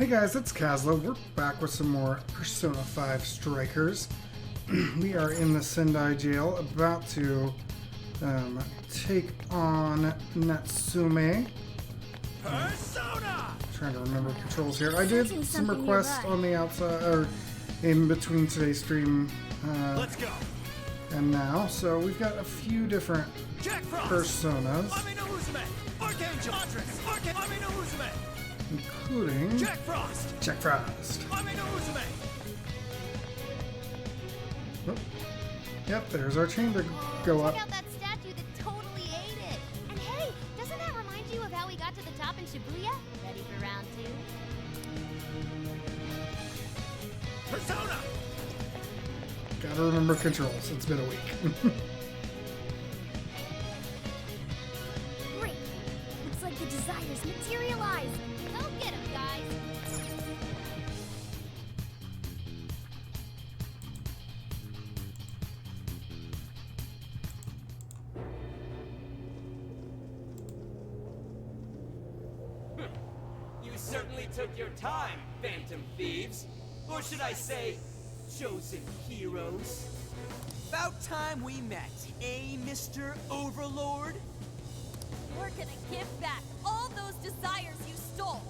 Hey guys, it's Kazla. We're back with some more Persona 5 Strikers. We are in the Sendai jail, about to take on Natsume. Persona! Trying to remember controls here. I did some requests on the outside, or in between today's stream. Let's go. And now, so we've got a few different personas, including Jack Frost. Oh. Yep, there's our chamber go up. Check out that statue that totally ate it. And hey, doesn't that remind you of how we got to the top in Shibuya? Ready for round 2? Persona! Gotta remember controls. It's been a week. Great. Looks like the desires materialize. Go get 'em, guys. You certainly took your time, Phantom Thieves. Or should I say, chosen heroes? About time we met, eh, Mr. Overlord? We're gonna give back all those desires you stole.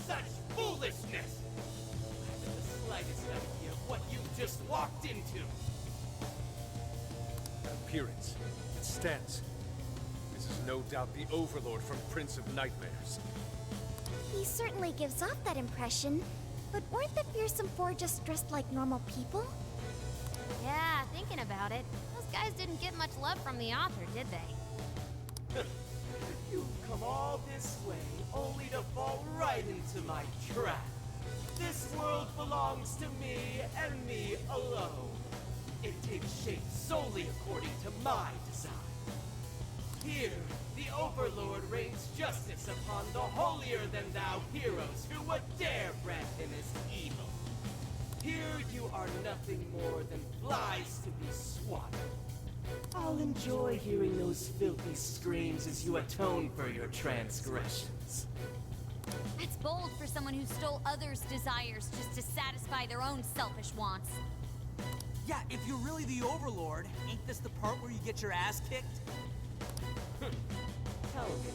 Such foolishness! I haven't the slightest idea what you just walked into. Appearance. It stands. This is no doubt the Overlord from Prince of Nightmares. He certainly gives off that impression, but weren't the fearsome four just dressed like normal people? Yeah, thinking about it, those guys didn't get much love from the author, did they? You've come all this way only to fall right into my trap. This world belongs to me and me alone. It takes shape solely according to my design. Here, the Overlord rains justice upon the holier-than-thou heroes who would dare brand him as evil. Here you are nothing more than flies to be swatted. I'll enjoy hearing those filthy screams as you atone for your transgressions. That's bold for someone who stole others' desires just to satisfy their own selfish wants. Yeah, if you're really the Overlord, ain't this the part where you get your ass kicked? Tell me,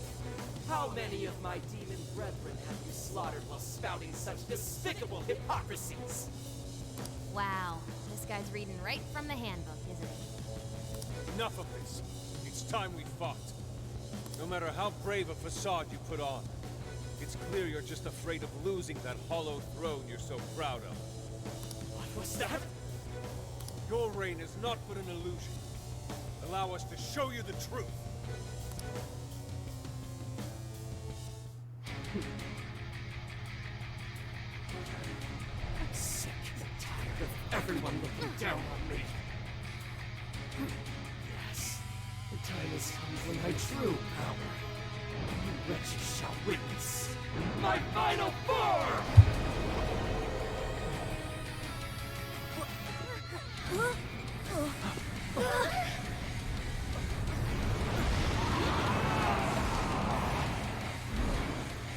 how many of my demon brethren have you slaughtered while spouting such despicable hypocrisies? Wow, this guy's reading right from the handbook, isn't he? Enough of this. It's time we fought. No matter how brave a facade you put on, it's clear you're just afraid of losing that hollow throne you're so proud of. What was that? Your reign is not but an illusion. Allow us to show you the truth. I'm sick and tired of everyone looking down on me. Yes, the time has come for my true power. You wretches shall witness my final form!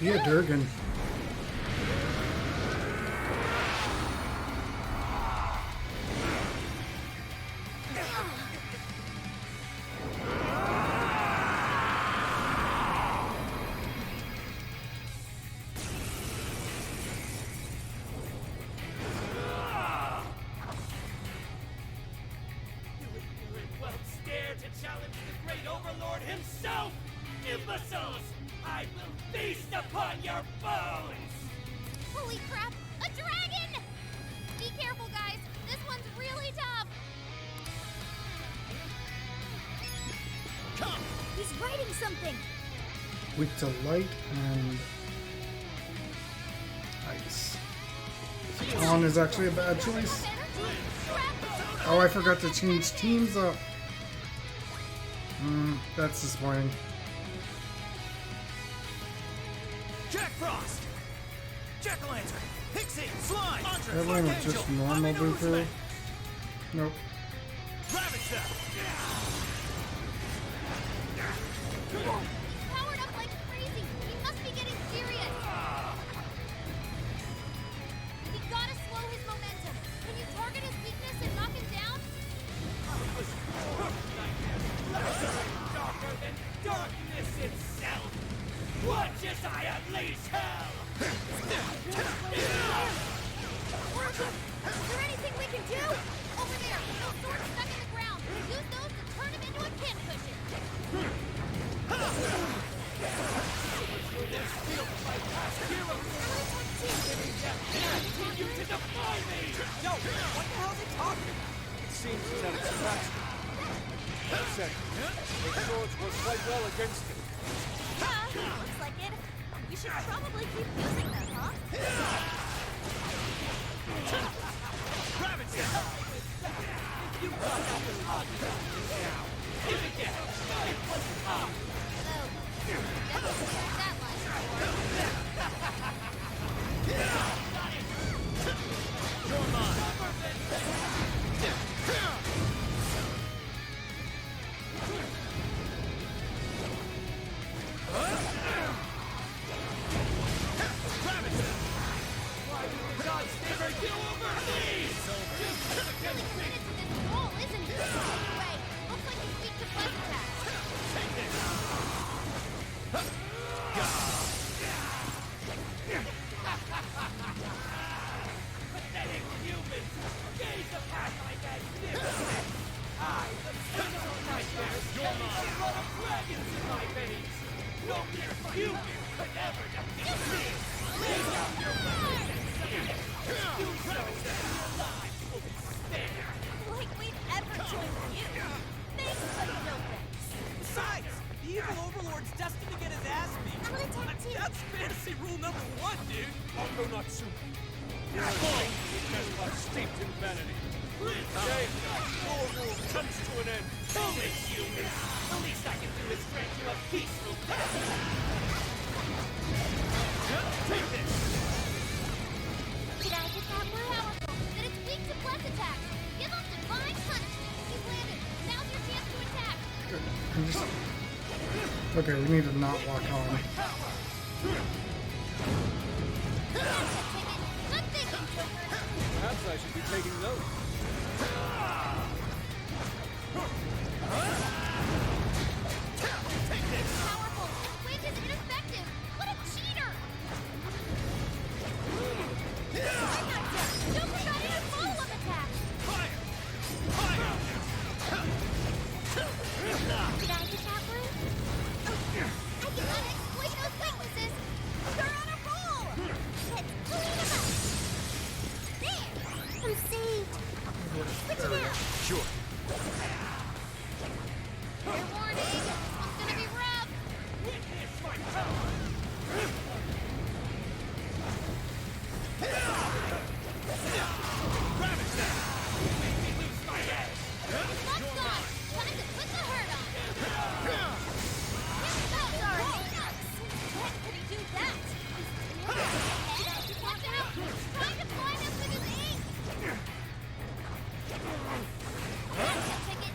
Yeah, Durgan. Won't dare to challenge the great Overlord himself! Imbeciles! I will feast upon your bones! Holy crap! A dragon! Be careful, guys! This one's really tough! Come! He's writing something! Weak to light and ice. On is actually a bad choice. Oh, I forgot to change teams up. That's disappointing. Jack Frost! Jack-o'-lantern! Pixie! Slime! Andre! Everyone was Archangel! just normal Amino Buku. Uzman. Nope. Ravage them! He's powered up like crazy. He must be getting serious. We gotta slow his momentum. Can you target his weakness and knock him down? Darker than darkness itself! Watch as I unleash hell! Origin, is there anything we can do? Over there, those swords stuck in the ground. Use those to turn him into a pin cushion. This feels like past heroes! Continue to defy me! Yo, what the hell is he talking about? It seems he's at its capacity. That said, those swords work quite well against him. Yeah, looks like it. We should probably keep using them, huh? Ravage them! You got that was hot now! Give it again! It wasn't hot! Oh, definitely heard that line before. You're mine! Ravage them! Why do the gods never do over me? He's committed to this role, isn't he? Anyway, looks like he's weak to buzz attacks. Take this! Pathetic humans! Gaze upon my magnificence! I, the son of nightmares, You're carry mine. the blood of dragons in my veins! No mere human could ever defeat me! Lay down your weapons and submit! Do so that your lives will be spared! Like we'd ever join you. Thanks, but no thanks. Besides, the evil overlord's destined to get his ass beat. I'm gonna attack too. That's fantasy rule number 1, dude. Although not soon. There are things we cannot steeped in vanity. Today, your rule comes to an end. Foolish humans! The least I can do is grant you a peaceful death! Take this! Did I get that word? Powerful, that it's weak to buzz attacks. Give him divine punishment. He's landed. Now's your chance to attack. I'm just... Okay, we need to not lock on. That's a ticket. Good thinking, Joker. Perhaps I should be taking note. Powerful. Wait is ineffective. What a cheater. I'm not done. Joker got in a follow-up attack. Fire! Fire! Did I get that one? I cannot exploit those weaknesses. They're on a roll. Let's clean them up. There. I'm saved. Switch it out. Sure. Fair warning. This one's gonna be rough. Witness my power! Ravage them! Make me lose my edge! Lock's on. Time to put the hurt on. Sorry. When could he do that? Watch out. He's trying to blind us with his aim. That's a ticket.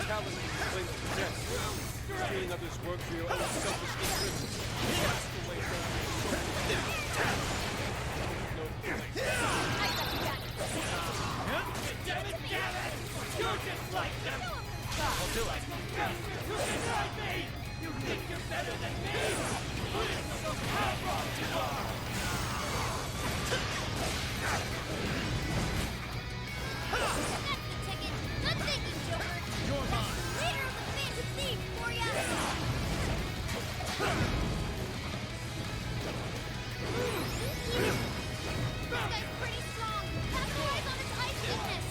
talent you claim to possess. Seeing others work for your own selfish interests. That's the way things no place. Damn it! You're just like them! I'll do it. You denied me! You think you're better than me? Listen to how wrong you are! That's the ticket. Good thinking, Joker. You're mine! Leader of the Phantom Thieves for ya! This guy's pretty strong. Capitalize on his ice weakness.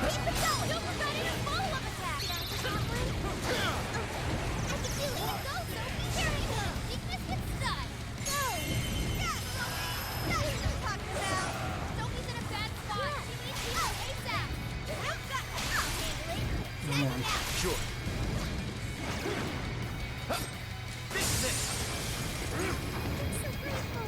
Keep it going! Joker got in a follow-up attack! I can feel it. Go, Sophie! Carry him! Weakness with stun! Go! Yeah, Sophie! That's what I'm talking about! Sophie's in a bad spot. She needs help ASAP! I'll handle it! Take it out! Sure. This is it. I'm so grateful.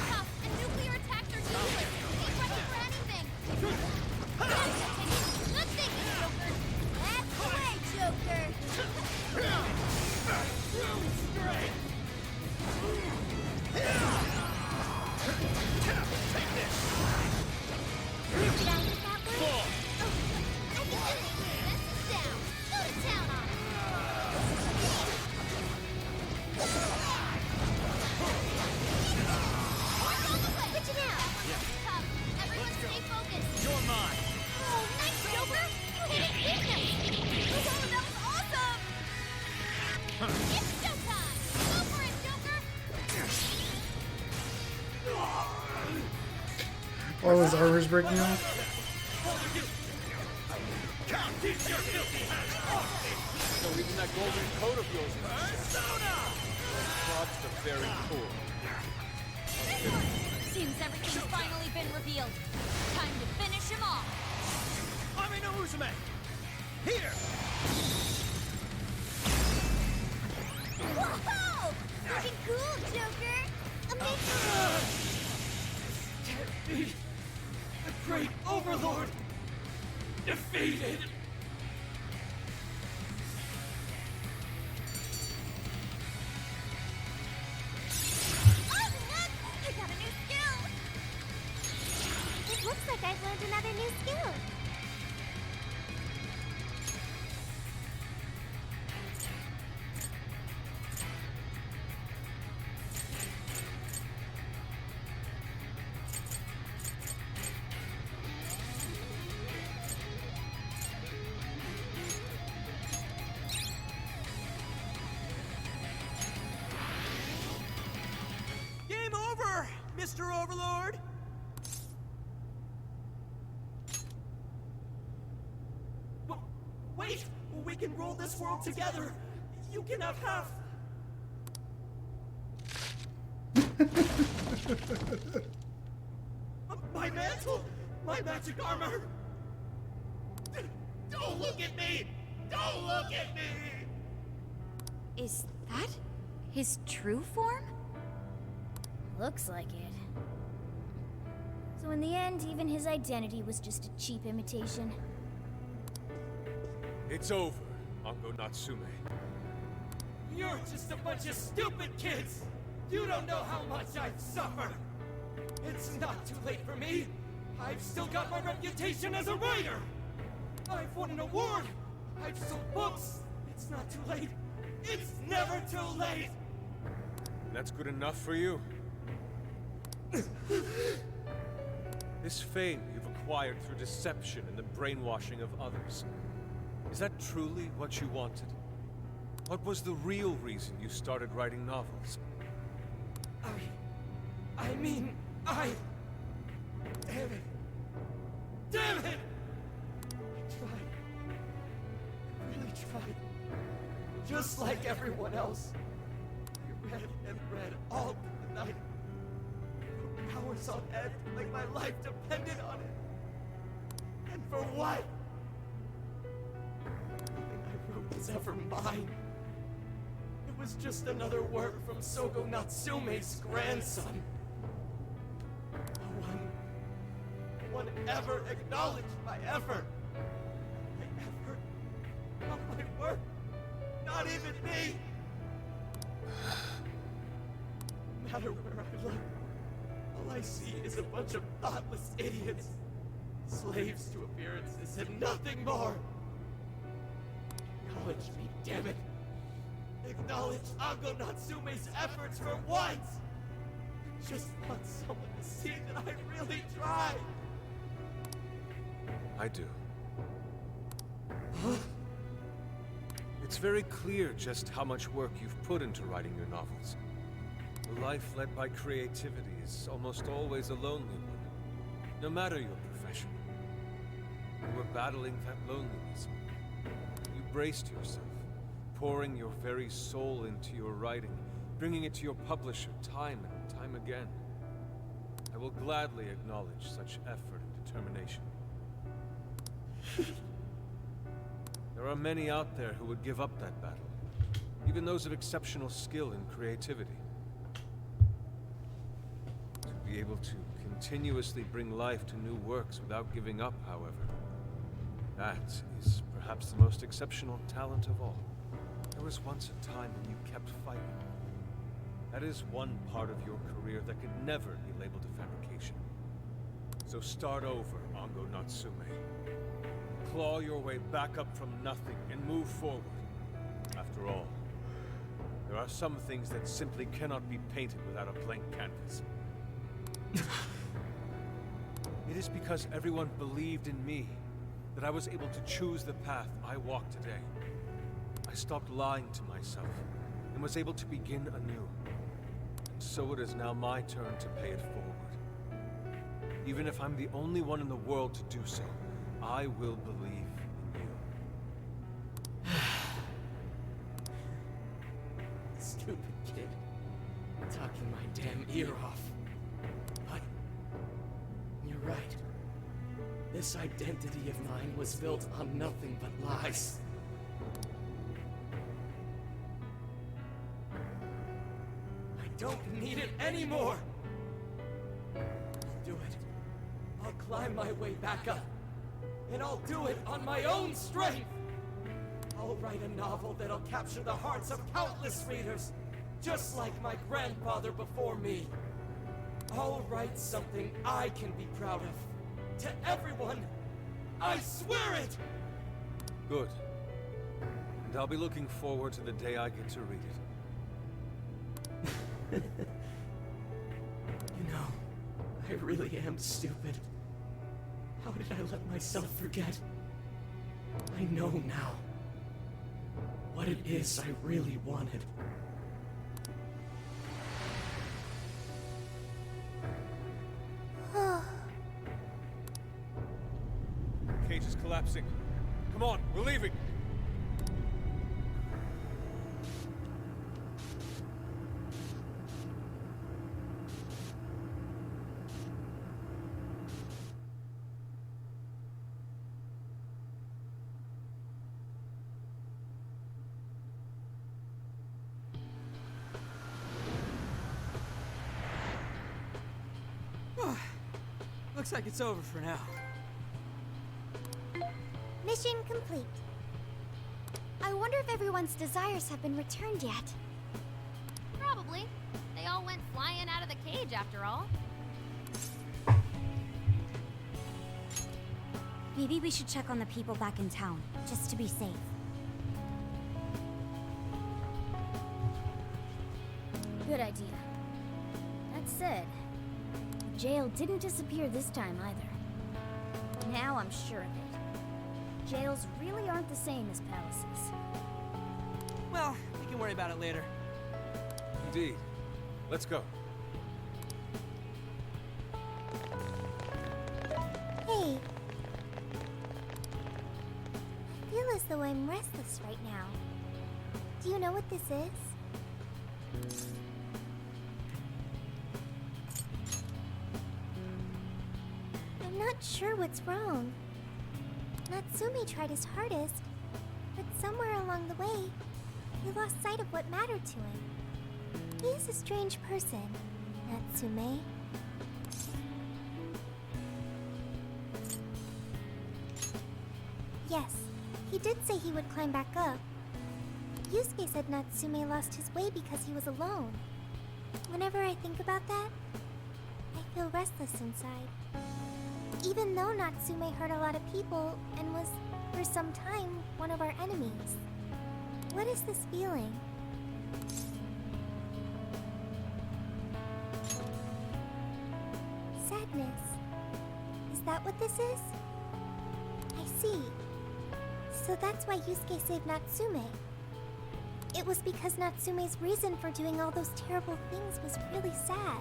Tough, and nuclear attacks are useless. Ain't ready for anything. That's the ticket. Good thinking, Joker. That's the way, Joker. Down with that one? Oh, I can do it. This is down. Go to town on it. Switch it out. Tough. Everyone stay focused. You're mine. Oh, nice, Joker! You hit it weakness! Oh, that was awesome! It's showtime! Go for it, Joker! Oh, his armor's breaking off? So even that golden coat of yours is God's the very core. Seems everything's finally been revealed. Time to finish him off. Army no Uzume! Here! Whoa! Looking cool, Joker! Amazing! Can't be! The great overlord! Defeated! Oh, look! I got a new skill! It looks like I've learned another new skill. Game over, Mr. Overlord! Wait! We can rule this world together! You can have half! My mantle! My magic armor! Don't look at me! Don't look at me! Is that his true form? Looks like it. So in the end, even his identity was just a cheap imitation. It's over, Ango Natsume. You're just a bunch of stupid kids! You don't know how much I've suffered! It's not too late for me! I've still got my reputation as a writer! I've won an award! I've sold books! It's not too late! It's never too late! That's good enough for you? This fame you've acquired through deception and the brainwashing of others. Is that truly what you wanted? What was the real reason you started writing novels? I mean, Damn it! Damn it! I tried. I really tried. Just like everyone else. I read and read all through the night. Hours on end, like my life depended on it. And for what? Nothing I wrote was ever mine. It was just another work from Sogo Natsume's grandson. A one anyone ever acknowledged my effort. My effort? All my work? Not even me! No matter where I look, all I see is a bunch of thoughtless idiots. Slaves to appearances and nothing more. Acknowledge me, damn it. Acknowledge Ango Natsume's efforts for once! Just want someone to see that I really tried! I do. It's very clear just how much work you've put into writing your novels. A life led by creativity is almost always a lonely one, no matter your profession. You were battling that loneliness. You braced yourself, pouring your very soul into your writing, bringing it to your publisher time and time again. I will gladly acknowledge such effort and determination. There are many out there who would give up that battle, even those of exceptional skill and creativity. To be able to continuously bring life to new works without giving up, however, that is perhaps the most exceptional talent of all. There was once a time when you kept fighting. That is one part of your career that could never be labeled a fabrication. So start over, Ango Natsume. Claw your way back up from nothing and move forward. After all, there are some things that simply cannot be painted without a blank canvas. It is because everyone believed in me that I was able to choose the path I walk today. I stopped lying to myself and was able to begin anew. And so it is now my turn to pay it forward. Even if I'm the only one in the world to do so, I will believe in you. Stupid kid. Talking my damn ear off. But you're right. This identity of mine was built on nothing but lies. I don't need it anymore! I'll do it. I'll climb my way back up. And I'll do it on my own strength! I'll write a novel that'll capture the hearts of countless readers, just like my grandfather before me. I'll write something I can be proud of. To everyone, I swear it! Good. And I'll be looking forward to the day I get to read it. You know, I really am stupid. How did I let myself forget? I know now what it is I really wanted. Cage is collapsing. Come on, we're leaving! Looks like it's over for now. Mission complete. I wonder if everyone's desires have been returned yet. Probably. They all went flying out of the cage after all. Maybe we should check on the people back in town, just to be safe. Good idea. That said, the jail didn't disappear this time either. Now I'm sure of it. Jails really aren't the same as palaces. Well, we can worry about it later. Indeed. Let's go. Hey. I feel as though I'm restless right now. Do you know what this is? I'm not sure what's wrong. Natsume tried his hardest, but somewhere along the way, he lost sight of what mattered to him. He's a strange person, Natsume. Yes, he did say he would climb back up. Yusuke said Natsume lost his way because he was alone. Whenever I think about that, I feel restless inside. Even though Natsume hurt a lot of people and was, for some time, one of our enemies. What is this feeling? Sadness. Is that what this is? I see. So that's why Yusuke saved Natsume. It was because Natsume's reason for doing all those terrible things was really sad.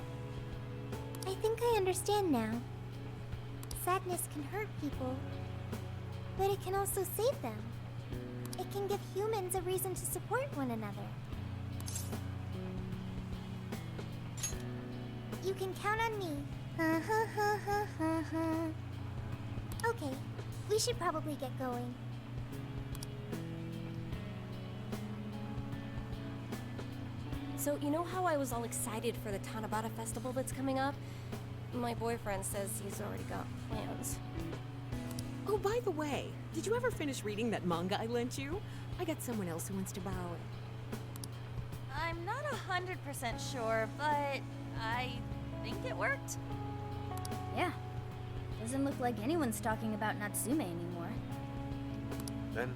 I think I understand now. Sadness can hurt people, but it can also save them. It can give humans a reason to support one another. You can count on me. Okay, we should probably get going. So, you know how I was all excited for the Tanabata festival that's coming up? My boyfriend says he's already got plans. Oh, by the way, did you ever finish reading that manga I lent you? I got someone else who wants to borrow it. I'm not 100% sure, but I think it worked. Yeah. Doesn't look like anyone's talking about Natsume anymore. Then,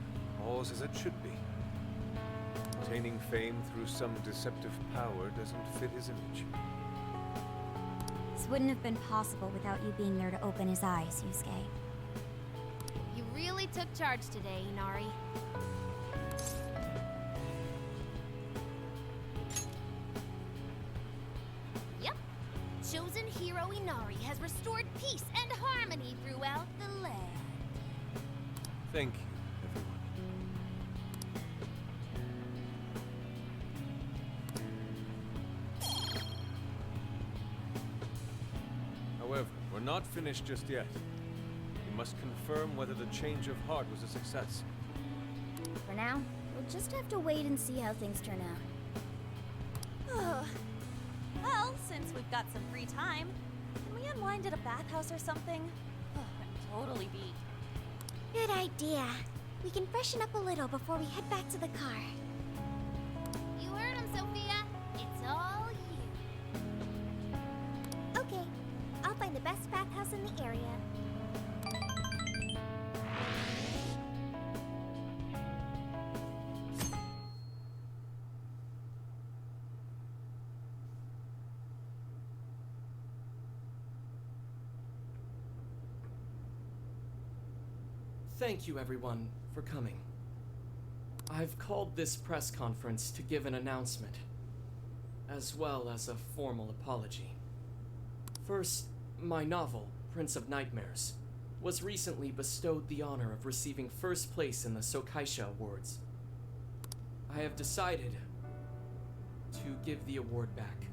all's as it should be. Obtaining fame through some deceptive power doesn't fit his image. This wouldn't have been possible without you being there to open his eyes, Yusuke. You really took charge today, Inari. Yep. Chosen hero Inari has restored peace and harmony throughout the land. Thank you, everyone. However, we're not finished just yet. We must confirm whether the change of heart was a success. For now, we'll just have to wait and see how things turn out. Well, since we've got some free time, can we unwind at a bathhouse or something? I'm totally beat. Good idea. We can freshen up a little before we head back to the car. You heard him, Sophia. It's all you. Okay, I'll find the best bathhouse in the area. Thank you, everyone, for coming. I've called this press conference to give an announcement, as well as a formal apology. First, my novel, Prince of Nightmares, was recently bestowed the honor of receiving first place in the Sokaisha Awards. I have decided to give the award back.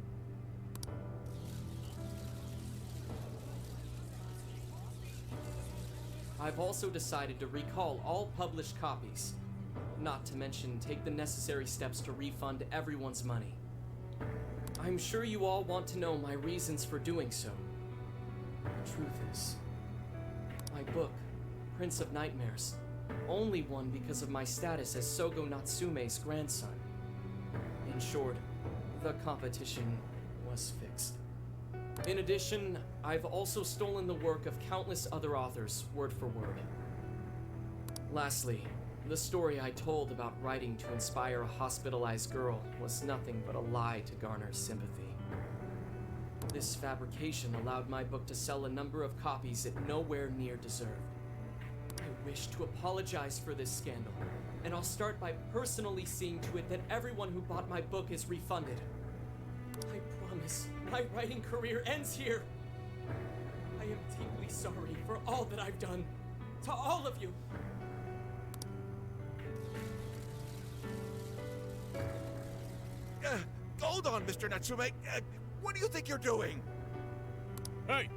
I've also decided to recall all published copies, not to mention take the necessary steps to refund everyone's money. I'm sure you all want to know my reasons for doing so. The truth is, my book, Prince of Nightmares, only won because of my status as Sogo Natsume's grandson. In short, the competition was fixed. In addition, I've also stolen the work of countless other authors, word for word. Lastly, the story I told about writing to inspire a hospitalized girl was nothing but a lie to garner sympathy. This fabrication allowed my book to sell a number of copies it nowhere near deserved. I wish to apologize for this scandal, and I'll start by personally seeing to it that everyone who bought my book is refunded. I promise my writing career ends here. I am deeply sorry for all that I've done. To all of you. Hold on, Mr. Natsume. What do you think you're doing? Hey,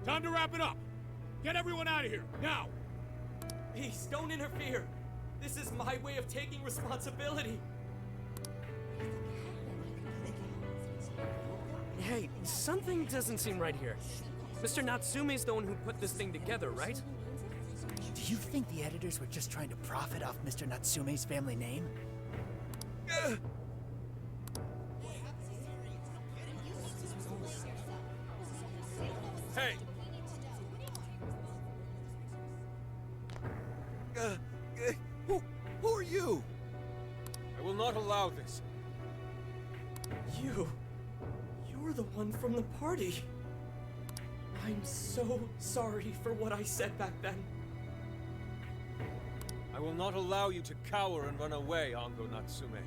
time to wrap it up. Get everyone out of here, now! Please, don't interfere. This is my way of taking responsibility. Hey, something doesn't seem right here. Mr. Natsume's the one who put this thing together, right? Do you think the editors were just trying to profit off Mr. Natsume's family name? Hey! Who are you? I will not allow this. You're the one from the party. I'm so sorry for what I said back then. I will not allow you to cower and run away, Ango Natsume.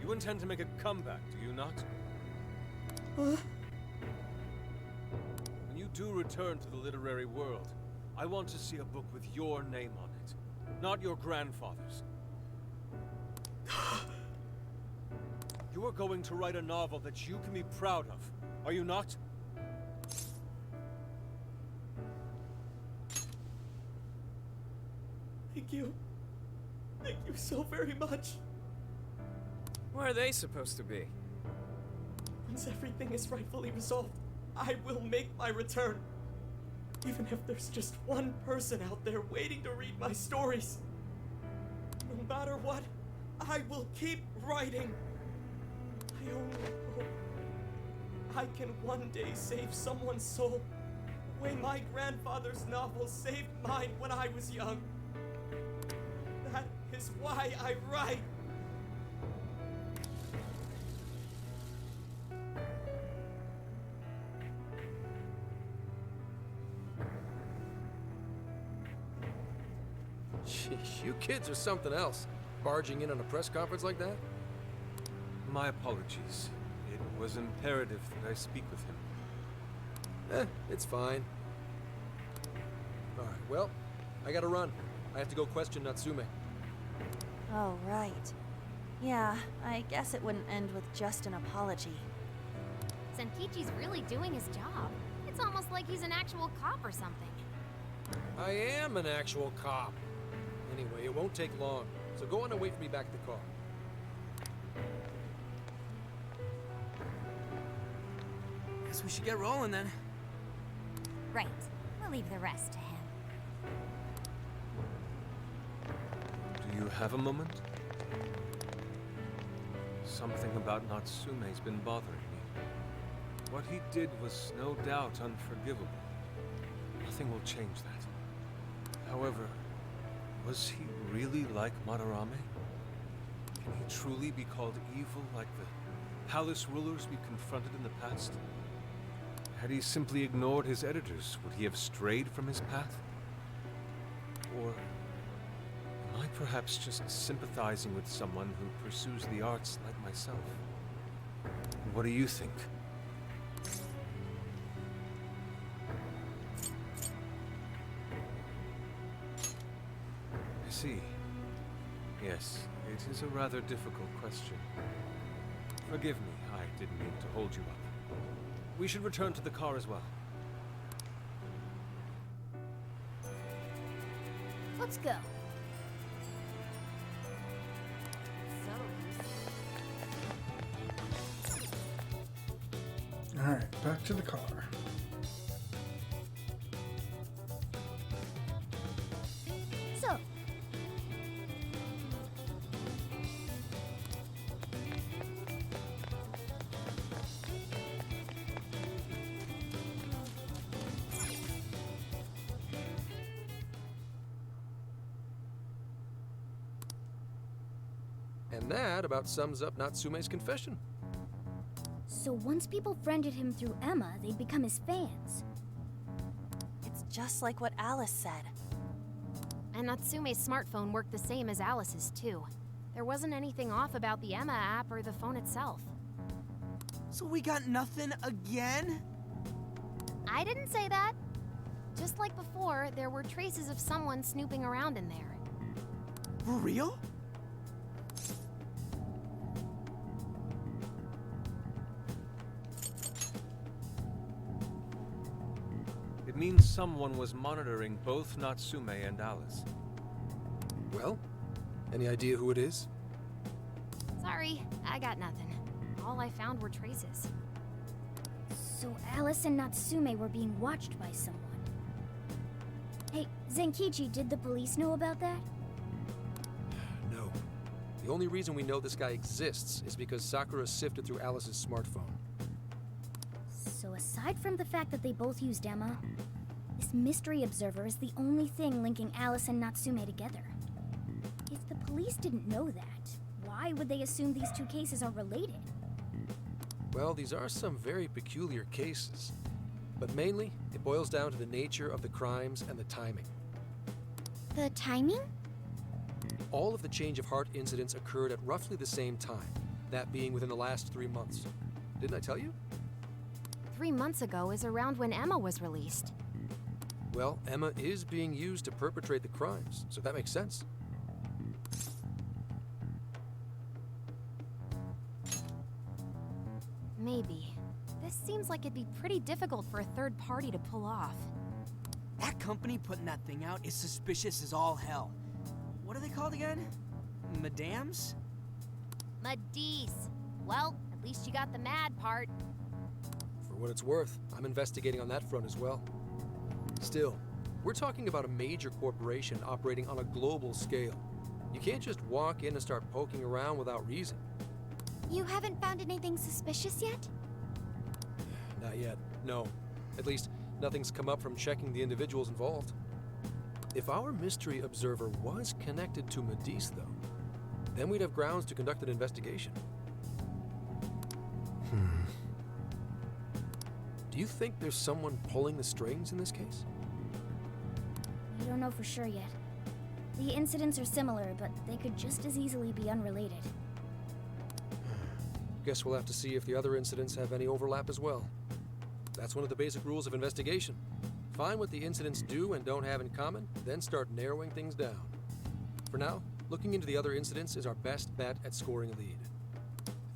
You intend to make a comeback, do you not? When you do return to the literary world, I want to see a book with your name on it, not your grandfather's. You are going to write a novel that you can be proud of, are you not? Thank you. Thank you so very much. Where are they supposed to be? Once everything is rightfully resolved, I will make my return. Even if there's just one person out there waiting to read my stories. No matter what, I will keep writing. I only hope I can one day save someone's soul the way my grandfather's novel saved mine when I was young. That is why I write. Sheesh, you kids are something else. Barging in on a press conference like that? My apologies. It was imperative that I speak with him. It's fine. Alright, well, I gotta run. I have to go question Natsume. Oh, right. Yeah, I guess it wouldn't end with just an apology. Senkichi's really doing his job. It's almost like he's an actual cop or something. I am an actual cop. Anyway, it won't take long, so go on and wait for me back at the car. Guess we should get rolling then. Right. We'll leave the rest to him. Do you have a moment? Something about Natsume's been bothering me. What he did was no doubt unforgivable. Nothing will change that. However, was he really like Madarame? Can he truly be called evil like the palace rulers we confronted in the past? Had he simply ignored his editors, would he have strayed from his path? Or am I perhaps just sympathizing with someone who pursues the arts like myself? What do you think? I see. Yes, it is a rather difficult question. Forgive me, I didn't mean to hold you up. We should return to the car as well. Let's go. Alright, back to the car. So, And that about sums up Natsume's confession. so once people friended him through Emma, they'd become his fans. It's just like what Alice said. And Natsume's smartphone worked the same as Alice's, too. There wasn't anything off about the Emma app or the phone itself. So we got nothing again? I didn't say that. Just like before, there were traces of someone snooping around in there. For real? It means someone was monitoring both Natsume and Alice. Well, any idea who it is? Sorry, I got nothing. All I found were traces. So Alice and Natsume were being watched by someone. Hey, Zenkichi, did the police know about that? No. The only reason we know this guy exists is because Sakura sifted through Alice's smartphone. So aside from the fact that they both used Emma, this mystery observer is the only thing linking Alice and Natsume together. If the police didn't know that, why would they assume these two cases are related? Well, these are some very peculiar cases. But mainly, it boils down to the nature of the crimes and the timing. The timing? All of the change of heart incidents occurred at roughly the same time, that being within the last 3 months. Didn't I tell you? 3 months ago is around when Emma was released. Well, Emma is being used to perpetrate the crimes, so that makes sense. Maybe. This seems like it'd be pretty difficult for a third party to pull off. That company putting that thing out is suspicious as all hell. What are they called again? Madams? Madis. Well, at least you got the mad part. For what it's worth, I'm investigating on that front as well. Still, we're talking about a major corporation operating on a global scale. You can't just walk in and start poking around without reason. You haven't found anything suspicious yet? Not yet, no. At least, nothing's come up from checking the individuals involved. If our mystery observer was connected to Madis, though, then we'd have grounds to conduct an investigation. Do you think there's someone pulling the strings in this case? We don't know for sure yet. The incidents are similar, but they could just as easily be unrelated. Guess we'll have to see if the other incidents have any overlap as well. That's one of the basic rules of investigation. Find what the incidents do and don't have in common, then start narrowing things down. For now, looking into the other incidents is our best bet at scoring a lead.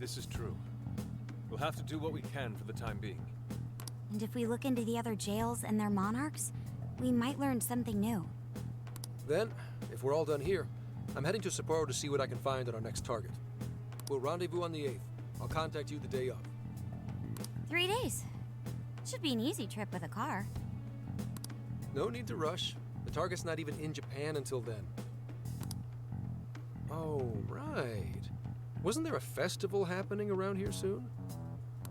This is true. We'll have to do what we can for the time being. And if we look into the other jails and their monarchs, we might learn something new. Then, if we're all done here, I'm heading to Sapporo to see what I can find on our next target. We'll rendezvous on the 8th. I'll contact you the day of. 3 days. Should be an easy trip with a car. No need to rush. The target's not even in Japan until then. Oh, right. Wasn't there a festival happening around here soon?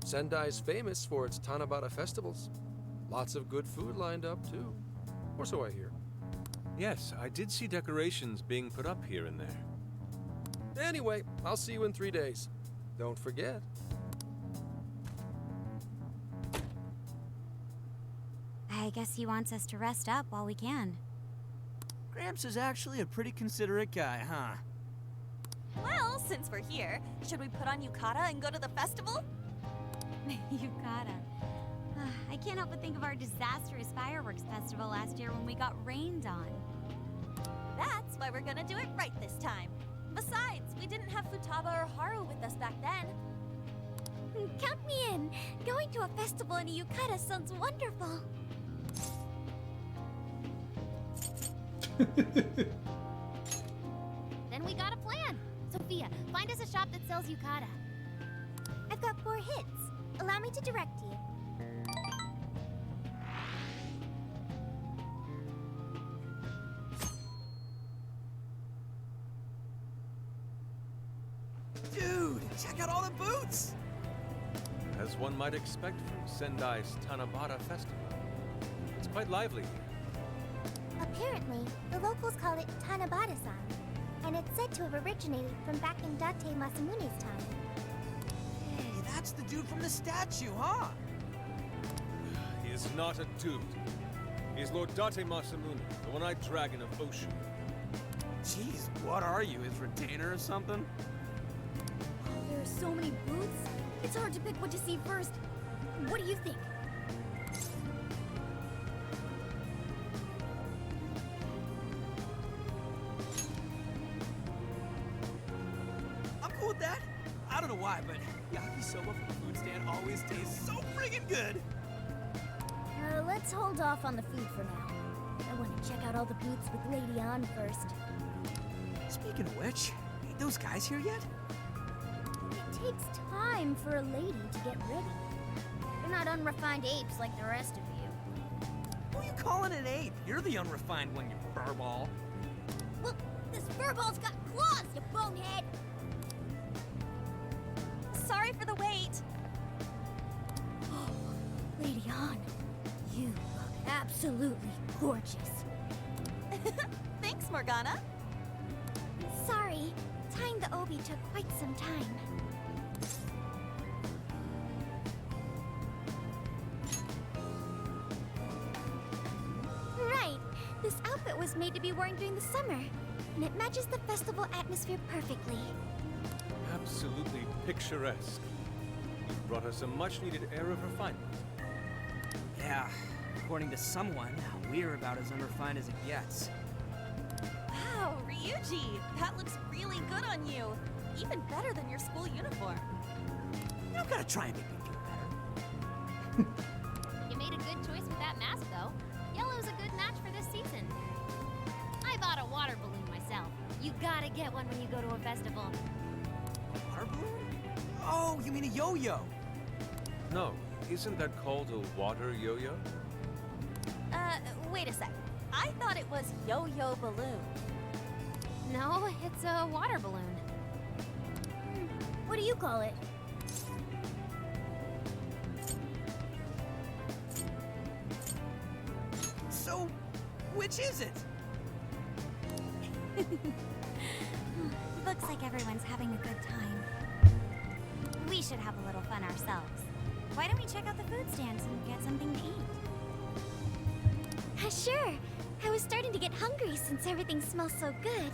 Sendai's famous for its Tanabata festivals. Lots of good food lined up, too. Or so I hear. Yes, I did see decorations being put up here and there. Anyway, I'll see you in 3 days. Don't forget. I guess he wants us to rest up while we can. Gramps is actually a pretty considerate guy, huh? Well, since we're here, should we put on yukata and go to the festival? Yukata. I can't help but think of our disastrous fireworks festival last year when we got rained on. That's why we're gonna do it right this time. Besides, we didn't have Futaba or Haru with us back then. Count me in! Going to a festival in a yukata sounds wonderful! Then we got a plan. Sophia, find us a shop that sells yukata. I've got 4 hits. Allow me to direct you. Dude, check out all the boots! As one might expect from Sendai's Tanabata Festival. It's quite lively here. Apparently, the locals call it Tanabata-san, and it's said to have originated from back in Date Masamune's time. Hey, that's the dude from the statue, huh? He is not a dude. He is Lord Date Masamune, the one-eyed dragon of Ocean. Jeez, what are you, his retainer or something? There are so many booths, it's hard to pick what to see first. What do you think? I'm cool with that. I don't know why, but yakisoba from the food stand always tastes so friggin' good. Let's hold off on the food for now. I want to check out all the booths with Lady On first. Speaking of which, ain't those guys here yet? It takes time for a lady to get ready. They're not unrefined apes like the rest of you. Who you calling it 8. You're the unrefined one, you furball. Well, this furball's got claws, you bonehead! Sorry for the wait. Lady Han, you look absolutely gorgeous. Thanks, Morgana. Sorry, tying the obi took quite some time. Right, this outfit was made to be worn during the summer, and it matches the festival atmosphere perfectly. Absolutely picturesque. You've brought us a much-needed air of refinement. Yeah, according to someone, we're about as unrefined as it gets. Wow, Ryuji, that looks really good on you. Even better than your school uniform. You don't gotta try and make me feel better. You made a good choice with that mask, though. Yellow's a good match for this season. I bought a water balloon myself. You gotta get one when you go to a festival. Water balloon? Oh, you mean a yo-yo? No, isn't that called a water yo-yo? Wait a sec. I thought it was yo-yo balloon. No, it's a water balloon. What do you call it? So, which is it? Looks like everyone's having a good time. We should have a little fun ourselves. Why don't we check out the food stands and get something to eat? Sure. I was starting to get hungry since everything smells so good.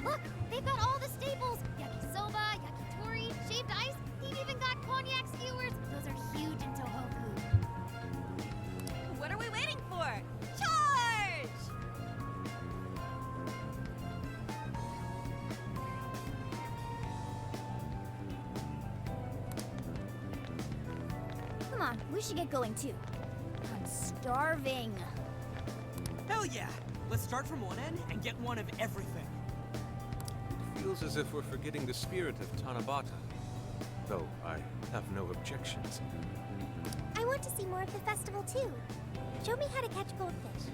Look, they've got all the staples. Yakisoba, yakitori, shaved ice. They've even got cognac skewers. Those are huge in Tohoku. What are we waiting for? Charge! Come on, we should get going too. I'm starving. Hell yeah! Let's start from one end and get one of everything. Feels as if we're forgetting the spirit of Tanabata. Though I have no objections. I want to see more of the festival too. Show me how to catch goldfish.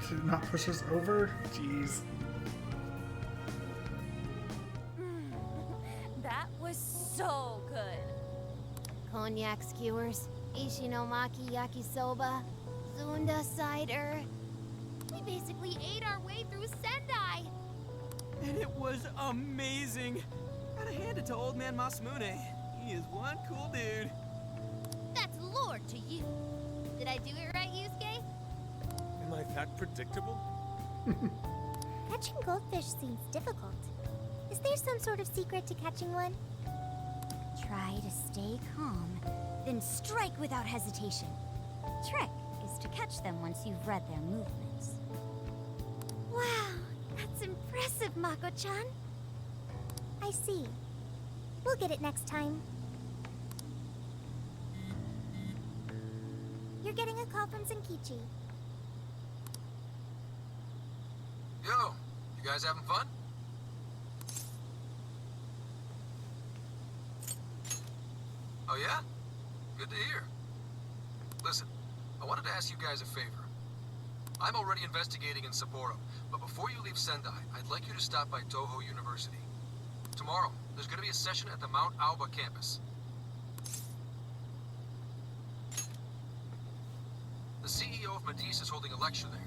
Did it not push us over? Jeez. That was so good. Cognac skewers, ishinomaki yakisoba, zunda cider. We basically ate our way through Sendai. And it was amazing. Gotta hand it to old man Masamune. He is one cool dude. That's lord to you. Did I do it right, Yusuke? Am I that predictable? Catching goldfish seems difficult. Is there some sort of secret to catching one? Try to stay calm, then strike without hesitation. Trick is to catch them once you've read their movements. Wow, that's impressive, Mako-chan. I see. We'll get it next time. You're getting a call from Zenkichi. Yo, you guys having fun? Oh yeah? Good to hear. Listen, I wanted to ask you guys a favor. I'm already investigating in Sapporo, but before you leave Sendai, I'd like you to stop by Toho University. Tomorrow, there's going to be a session at the Mount Aoba campus. The CEO of Medice is holding a lecture there.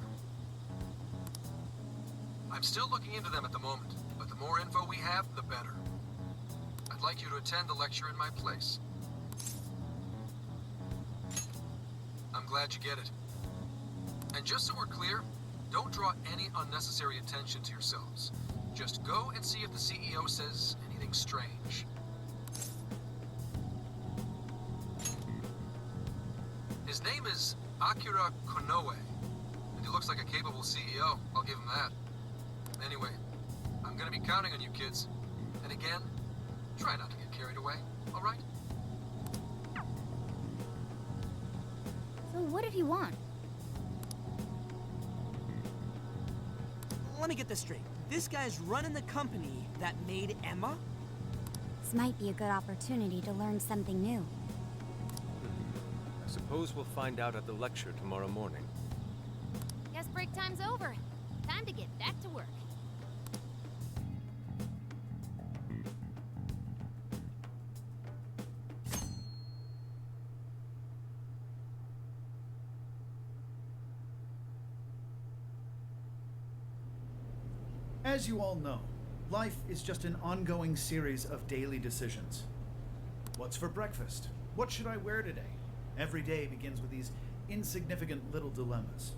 I'm still looking into them at the moment, but the more info we have, the better. I'd like you to attend the lecture in my place. I'm glad you get it. And just so we're clear, don't draw any unnecessary attention to yourselves. Just go and see if the CEO says anything strange. His name is Akira Konoe, and he looks like a capable CEO, I'll give him that. Anyway, I'm gonna be counting on you kids. And again, try not to get carried away, alright? So what did he want? Let me get this straight. this guy's running the company that made Emma? This might be a good opportunity to learn something new. I suppose we'll find out at the lecture tomorrow morning. Guess break time's over. Time to get back to work. As you all know, life is just an ongoing series of daily decisions. What's for breakfast? What should I wear today? Every day begins with these insignificant little dilemmas.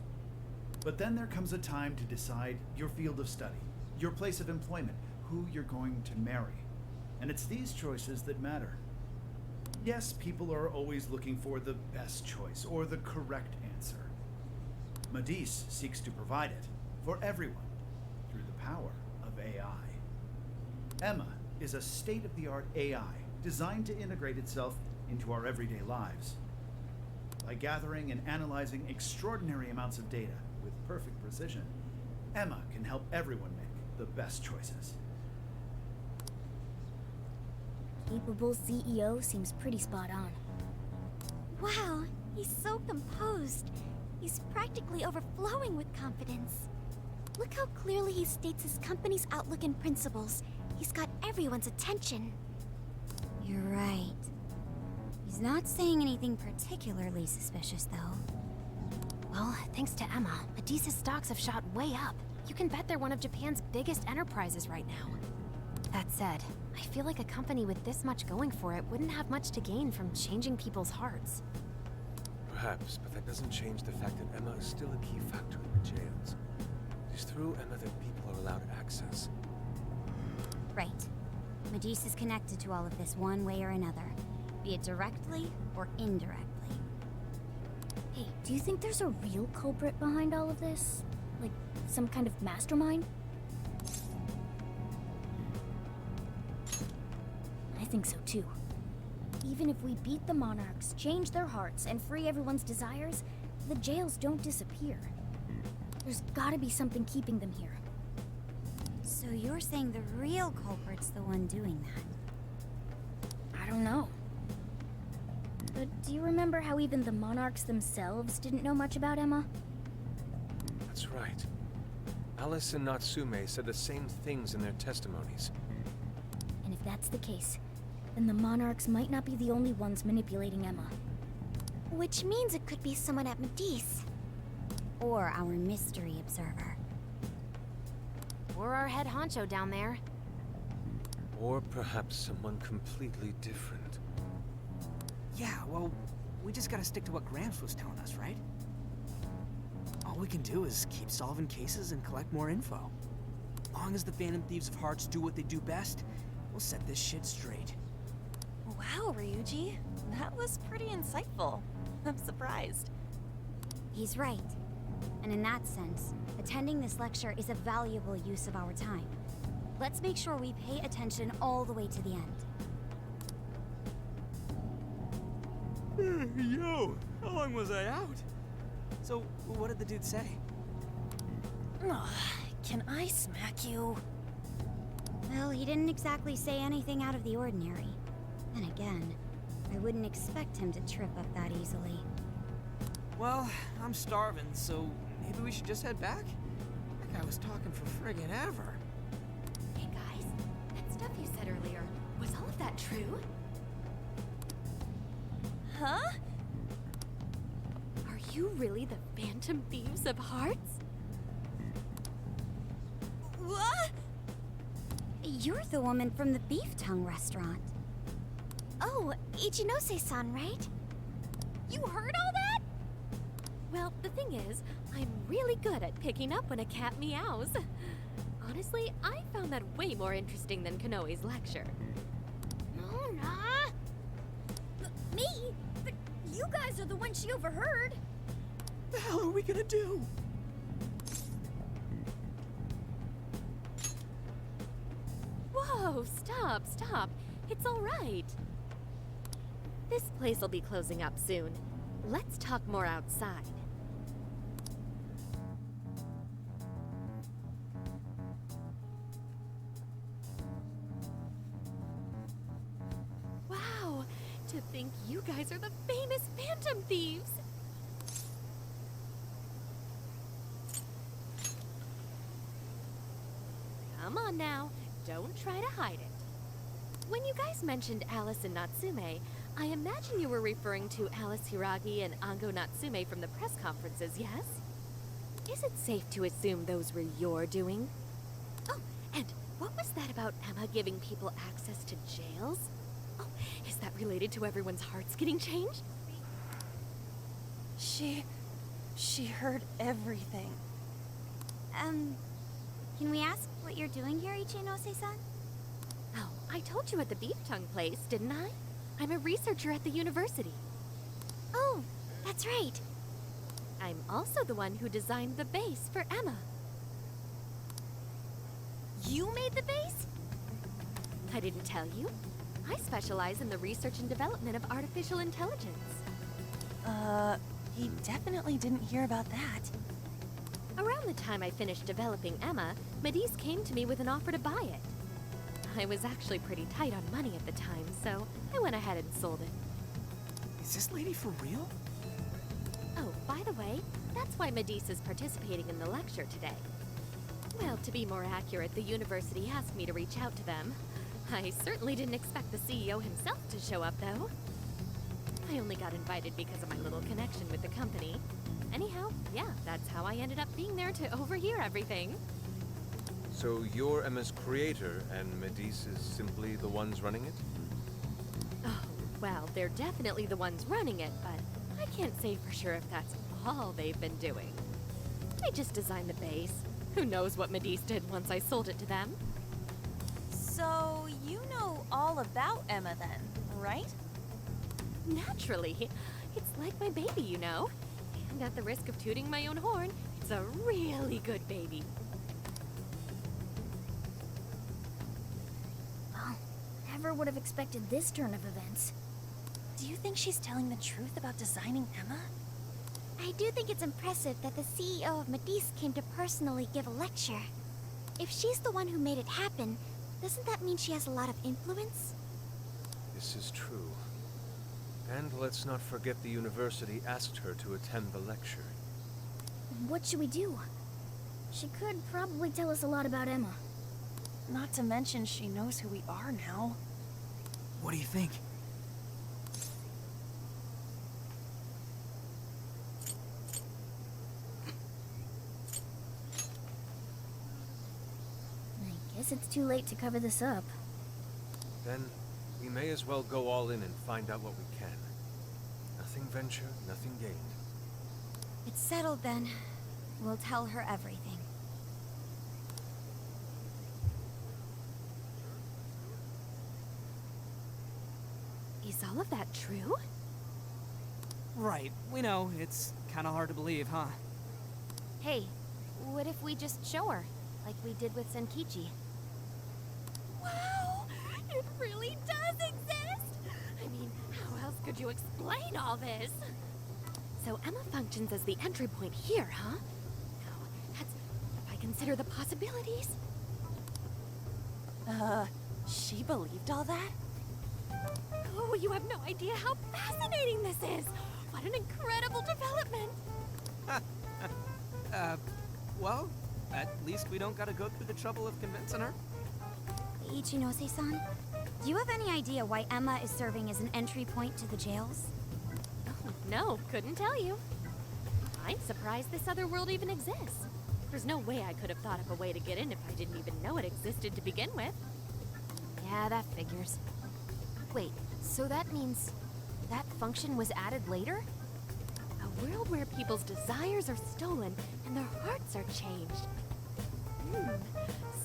But then there comes a time to decide your field of study, your place of employment, who you're going to marry. And it's these choices that matter. Yes, people are always looking for the best choice or the correct answer. Medivh seeks to provide it for everyone through the power of AI. Emma is a state-of-the-art AI designed to integrate itself into our everyday lives. By gathering and analyzing extraordinary amounts of data with perfect precision, Emma can help everyone make the best choices. Capable CEO seems pretty spot on. Wow, he's so composed. He's practically overflowing with confidence. Look how clearly he states his company's outlook and principles. He's got everyone's attention. You're right. He's not saying anything particularly suspicious, though. Well, thanks to Emma, Medivh's stocks have shot way up. You can bet they're one of Japan's biggest enterprises right now. That said, I feel like a company with this much going for it wouldn't have much to gain from changing people's hearts. Perhaps, but that doesn't change the fact that Emma is still a key factor in the jails. It is through Emma that people are allowed access. Right. Medivh is connected to all of this one way or another, be it directly or indirectly. Hey, do you think there's a real culprit behind all of this? Like, some kind of mastermind? I think so too. Even if we beat the monarchs, change their hearts, and free everyone's desires, the jails don't disappear. There's gotta be something keeping them here. So you're saying the real culprit's the one doing that? I don't know. But do you remember how even the monarchs themselves didn't know much about Emma? That's right. Alice and Natsume said the same things in their testimonies. And if that's the case, then the monarchs might not be the only ones manipulating Emma. Which means it could be someone at Medivh. Or our mystery observer. Or our head honcho down there. Or perhaps someone completely different. Yeah, well, we just gotta stick to what Gramps was telling us, right? All we can do is keep solving cases and collect more info. As long as the Phantom Thieves of Hearts do what they do best, we'll set this shit straight. Wow, Ryuji. That was pretty insightful. I'm surprised. He's right. And in that sense, attending this lecture is a valuable use of our time. Let's make sure we pay attention all the way to the end. Yo, how long was I out? So, what did the dude say? Can I smack you? Well, he didn't exactly say anything out of the ordinary. Then again, I wouldn't expect him to trip up that easily. Well, I'm starving, so maybe we should just head back? That guy was talking for friggin' ever. Hey guys, that stuff you said earlier, was all of that true? Huh? Are you really the Phantom Thieves of Hearts? What? You're the woman from the beef tongue restaurant. Oh, Ichinose-san, right? You heard all that? Well, the thing is, I'm really good at picking up when a cat meows. Honestly, I found that way more interesting than Konoe's lecture. Mona! Me? But you guys are the ones she overheard. The hell are we gonna do? Whoa, stop. It's all right. This place will be closing up soon. Let's talk more outside. To think you guys are the famous Phantom Thieves! Come on now, don't try to hide it. When you guys mentioned Alice and Natsume, I imagine you were referring to Alice Hiiragi and Ango Natsume from the press conferences, yes? Is it safe to assume those were your doing? Oh, and what was that about Emma giving people access to jails? Oh, is that related to everyone's hearts getting changed? She heard everything. Can we ask what you're doing here, Ichinose-san? Oh, I told you at the beef tongue place, didn't I? I'm a researcher at the university. Oh, that's right. I'm also the one who designed the base for Emma. You made the base? I didn't tell you. I specialize in the research and development of artificial intelligence. He definitely didn't hear about that. Around the time I finished developing Emma, Medice came to me with an offer to buy it. I was actually pretty tight on money at the time, so I went ahead and sold it. Is this lady for real? Oh, by the way, that's why Medice is participating in the lecture today. Well, to be more accurate, the university asked me to reach out to them. I certainly didn't expect the CEO himself to show up, though. I only got invited because of my little connection with the company. Anyhow, yeah, that's how I ended up being there to overhear everything. So you're Emma's creator, and Medice is simply the ones running it? Oh, well, they're definitely the ones running it, but I can't say for sure if that's all they've been doing. I just designed the base. Who knows what Medice did once I sold it to them? So, you know all about Emma then, right? Naturally. It's like my baby, you know. And at the risk of tooting my own horn, it's a really good baby. Well, never would have expected this turn of events. Do you think she's telling the truth about designing Emma? I do think it's impressive that the CEO of Medice came to personally give a lecture. If she's the one who made it happen, doesn't that mean she has a lot of influence? This is true. And let's not forget the university asked her to attend the lecture. What should we do? She could probably tell us a lot about Emma. Not to mention she knows who we are now. What do you think? I guess it's too late to cover this up. Then we may as well go all in and find out what we can. Nothing ventured, nothing gained. It's settled then. We'll tell her everything. Is all of that true? Right, we know. It's kind of hard to believe, huh? Hey, what if we just show her, like we did with Senkichi? Wow! It really does exist! I mean, how else could you explain all this? So Emma functions as the entry point here, huh? No, that's... if I consider the possibilities. She believed all that? Oh, you have no idea how fascinating this is! What an incredible development! Well, at least we don't gotta go through the trouble of convincing her. Ichinose-san, do you have any idea why Emma is serving as an entry point to the jails? Oh, no, couldn't tell you. I'm surprised this other world even exists. There's no way I could have thought up a way to get in if I didn't even know it existed to begin with. Yeah, that figures. Wait, so that means that function was added later? A world where people's desires are stolen and their hearts are changed.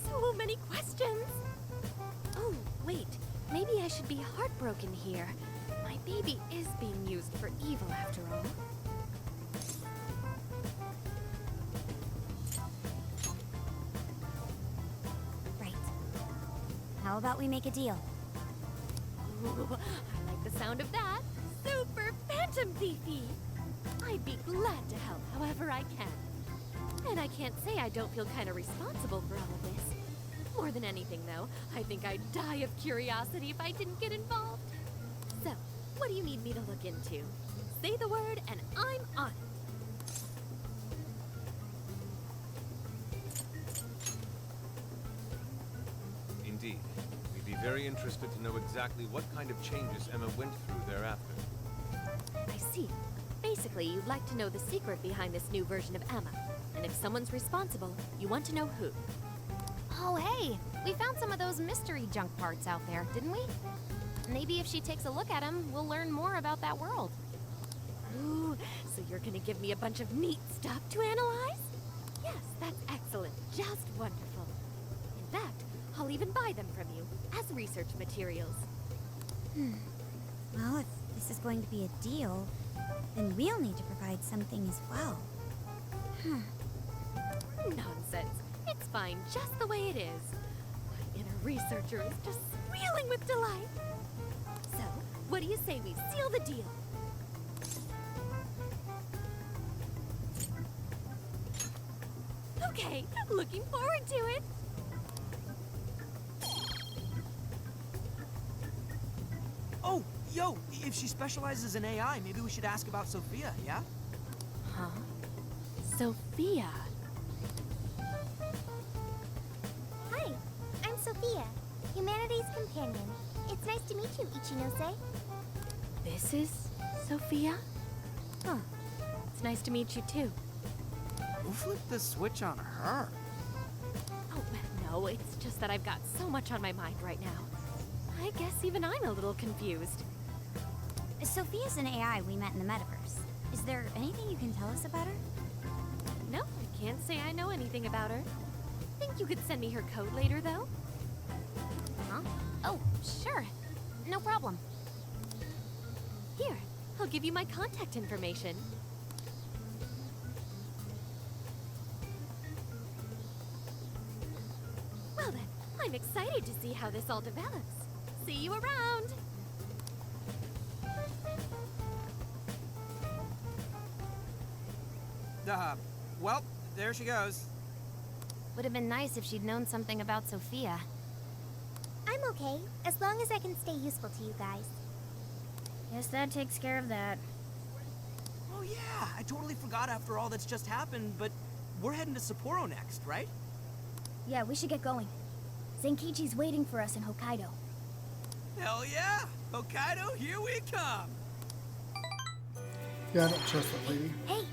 So many questions! Oh, wait, maybe I should be heartbroken here. My baby is being used for evil after all. Right. How about we make a deal? Ooh, I like the sound of that. Super Phantom Thiefy! I'd be glad to help however I can. And I can't say I don't feel kind of responsible for all of this. More than anything, though, I think I'd die of curiosity if I didn't get involved. So, What do you need me to look into? Say the word and I'm on it. Indeed. We'd be very interested to know exactly what kind of changes Emma went through thereafter. I see. Basically, you'd like to know the secret behind this new version of Emma. And if someone's responsible, you want to know who. Oh, hey! We found some of those mystery junk parts out there, didn't we? Maybe if she takes a look at them, we'll learn more about that world. Ooh, so you're gonna give me a bunch of neat stuff to analyze? Yes, that's excellent. Just wonderful. In fact, I'll even buy them from you as research materials. Well, if this is going to be a deal, then we'll need to provide something as well. Nonsense. It's fine just the way it is. My inner researcher is just squealing with delight. So, what do you say we seal the deal? Okay, looking forward to it. Oh, yo, if she specializes in AI, maybe we should ask about Sophia, yeah? Huh? Sophia. Hi, I'm Sophia, humanities companion. It's nice to meet you, Ichinose. This is Sophia? Huh. It's nice to meet you too. Who flipped the switch on her? Oh, no, it's just that I've got so much on my mind right now. I guess even I'm a little confused. Sophia's an AI we met in the Metaverse. Is there anything you can tell us about her? No, I can't say I know anything about her. Think you could send me her code later, though? Huh? Oh, sure. No problem. Here, I'll give you my contact information. Well then, I'm excited to see how this all develops. See you around! Well, there she goes. Would have been nice if she'd known something about Sophia. I'm okay, as long as I can stay useful to you guys. Guess that takes care of that. Oh yeah, I totally forgot after all that's just happened, but we're heading to Sapporo next, right? Yeah, we should get going. Zenkichi's waiting for us in Hokkaido. Hell yeah! Hokkaido, here we come! Yeah, I don't trust that lady. Hey!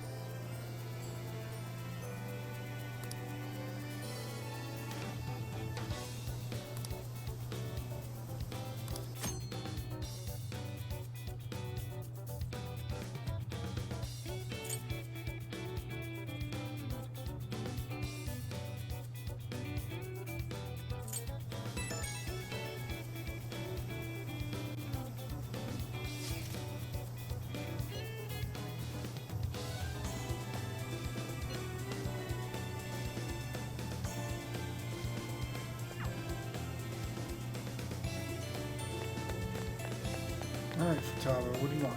Alright, Futaba, what do you want?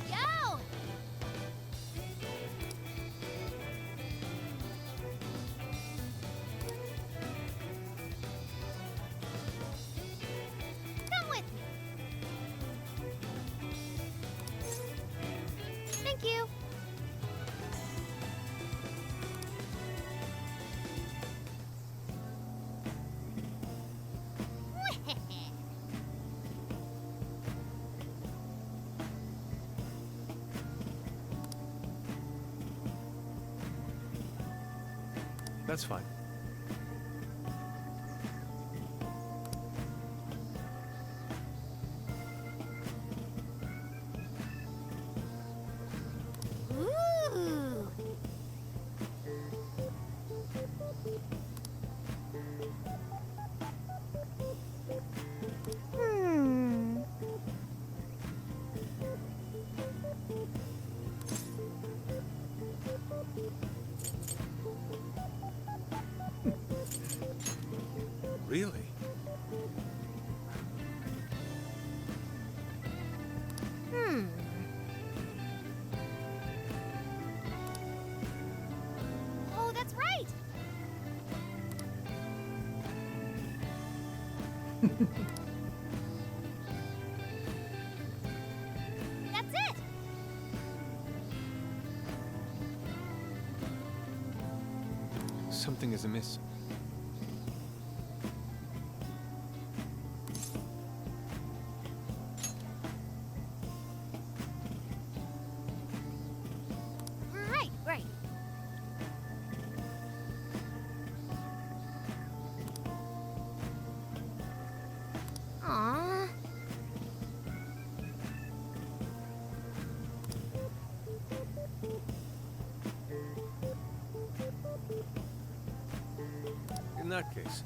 Yo! Come with me. Thank you. That's fine. Ooh! Really? Oh, that's right! Something is amiss. Right. Aww. In that case,